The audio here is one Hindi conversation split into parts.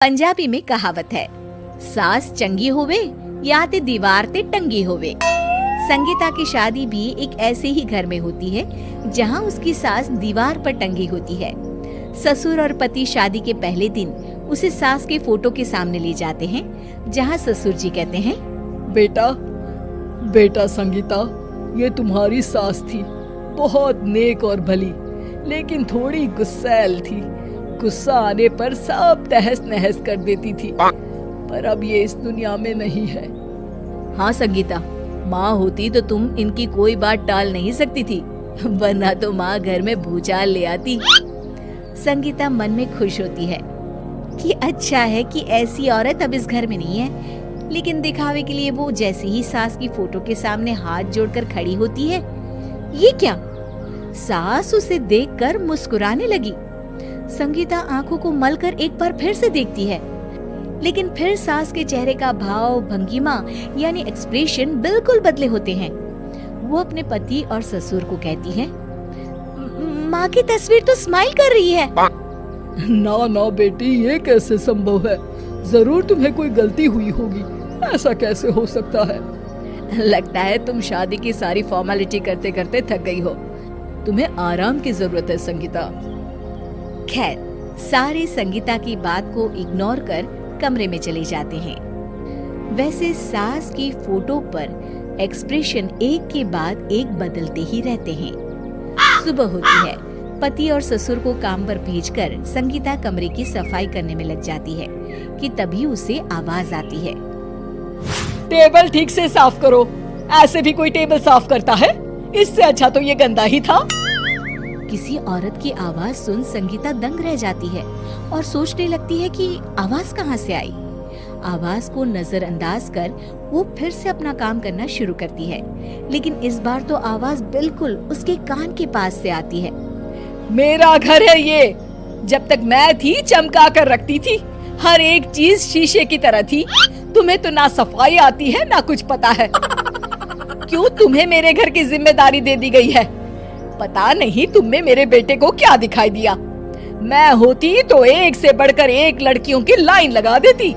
पंजाबी में कहावत है, सास चंगी होवे या ते दीवार ते टंगी होवे। संगीता की शादी भी एक ऐसे ही घर में होती है जहां उसकी सास दीवार पर टंगी होती है। ससुर और पति शादी के पहले दिन उसे सास के फोटो के सामने ले जाते हैं, जहां ससुर जी कहते हैं, बेटा बेटा संगीता, ये तुम्हारी सास थी, बहुत नेक और भली, लेकिन थोड़ी गुस्सैल थी। गुस्सा आने पर सब तहस नहस कर देती थी, पर अब ये इस दुनिया में नहीं है। हाँ संगीता, माँ होती तो तुम इनकी कोई बात टाल नहीं सकती थी, वरना तो माँ घर में भूचाल ले आती। संगीता मन में खुश होती है कि अच्छा है कि ऐसी औरत अब इस घर में नहीं है, लेकिन दिखावे के लिए वो जैसे ही सास की फोटो के सामने हाथ जोड़कर खड़ी होती है, ये क्या? सास उसे देखकर मुस्कुराने लगी। संगीता आंखों को मलकर एक बार फिर से देखती है, लेकिन फिर सास के चेहरे का भाव, भंगिमा यानी एक्सप्रेशन बिल्कुल बदले होते हैं। वो अपने पति और ससुर को कहती है, माँ की तस्वीर तो स्माइल कर रही है। ना ना बेटी, ये कैसे संभव है? जरूर तुम्हें कोई गलती हुई होगी, ऐसा कैसे हो सकता है? लगता है तुम शादी की सारी फॉर्मेलिटी करते करते थक गई हो, तुम्हें आराम की जरूरत है संगीता। खैर, सारे संगीता की बात को इग्नोर कर कमरे में चले जाते हैं। वैसे सास की फोटो पर एक्सप्रेशन एक के बाद एक बदलते ही रहते हैं। सुबह होती है, पति और ससुर को काम पर भेजकर संगीता कमरे की सफाई करने में लग जाती है कि तभी उसे आवाज आती है, टेबल ठीक से साफ करो। ऐसे भी कोई टेबल साफ करता है? इससे अच्छा तो ये गंदा ही था। किसी औरत की आवाज सुन संगीता दंग रह जाती है और सोचने लगती है कि आवाज कहाँ से आई। आवाज को नजरअंदाज कर वो फिर से अपना काम करना शुरू करती है, लेकिन इस बार तो आवाज बिल्कुल उसके कान के पास से आती है। मेरा घर है ये, जब तक मैं थी चमका कर रखती थी, हर एक चीज शीशे की तरह थी। तुम्हें तो ना सफाई आती है ना कुछ पता है। क्यों तुम्हें मेरे घर की जिम्मेदारी दे दी गई है? पता नहीं तुम में मेरे बेटे को क्या दिखाई दिया। मैं होती तो एक से बढ़कर एक लड़कियों की लाइन लगा देती।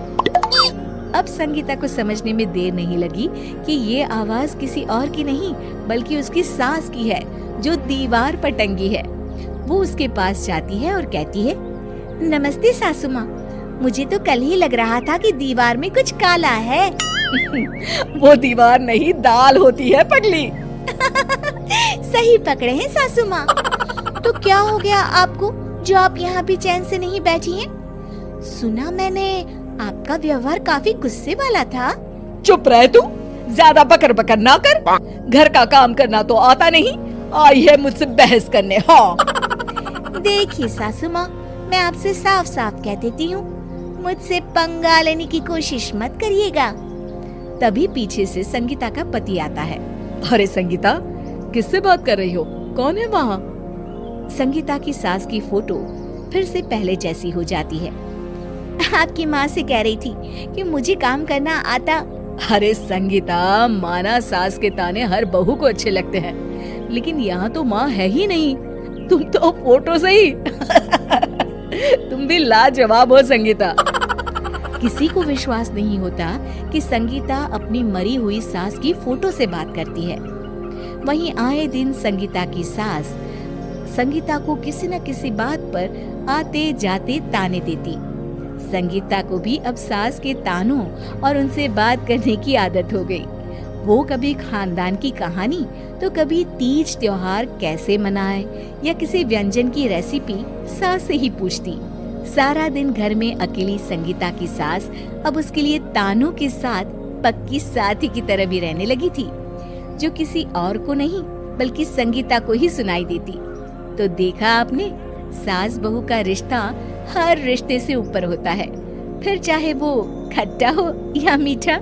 अब संगीता को समझने में देर नहीं लगी कि ये आवाज किसी और की नहीं बल्कि उसकी सास की है, जो दीवार पर टंगी है। वो उसके पास जाती है और कहती है, नमस्ते सासू माँ, मुझे तो कल ही लग रहा था कि दीवार में कुछ काला है। वो दीवार नहीं, दाल होती है पगली। सही पकड़े हैं सासू माँ। तो क्या हो गया आपको जो आप यहाँ भी चैन से नहीं बैठी हैं? सुना मैंने आपका व्यवहार काफी गुस्से वाला था। चुप रह तू, ज्यादा बकर बकर ना कर। घर का काम करना तो आता नहीं, आई है मुझसे बहस करने। हाँ देखिए सासू माँ, मैं आपसे साफ साफ कह देती हूँ, मुझसे पंगा लेने की कोशिश मत करिएगा। तभी पीछे से संगीता का पति आता है। अरे संगीता, किससे बात कर रही हो? कौन है वहाँ? संगीता की सास की फोटो फिर से पहले जैसी हो जाती है। आपकी माँ से कह रही थी कि मुझे काम करना आता। अरे संगीता, माना सास के ताने हर बहू को अच्छे लगते हैं, लेकिन यहाँ तो माँ है ही नहीं, तुम तो फोटो से ही। तुम भी लाजवाब हो संगीता। किसी को विश्वास नहीं होता कि संगीता अपनी मरी हुई सास की फोटो से बात करती है। वहीं आए दिन संगीता की सास संगीता को किसी न किसी बात पर आते जाते ताने देती। संगीता को भी अब सास के तानों और उनसे बात करने की आदत हो गई। वो कभी खानदान की कहानी तो कभी तीज त्योहार कैसे मनाए या किसी व्यंजन की रेसिपी सास से ही पूछती। सारा दिन घर में अकेली संगीता की सास अब उसके लिए तानों के साथ पक्की साथी की तरह भी रहने लगी थी, जो किसी और को नहीं बल्कि संगीता को ही सुनाई देती। तो देखा आपने, सास बहू का रिश्ता हर रिश्ते से ऊपर होता है, फिर चाहे वो खट्टा हो या मीठा।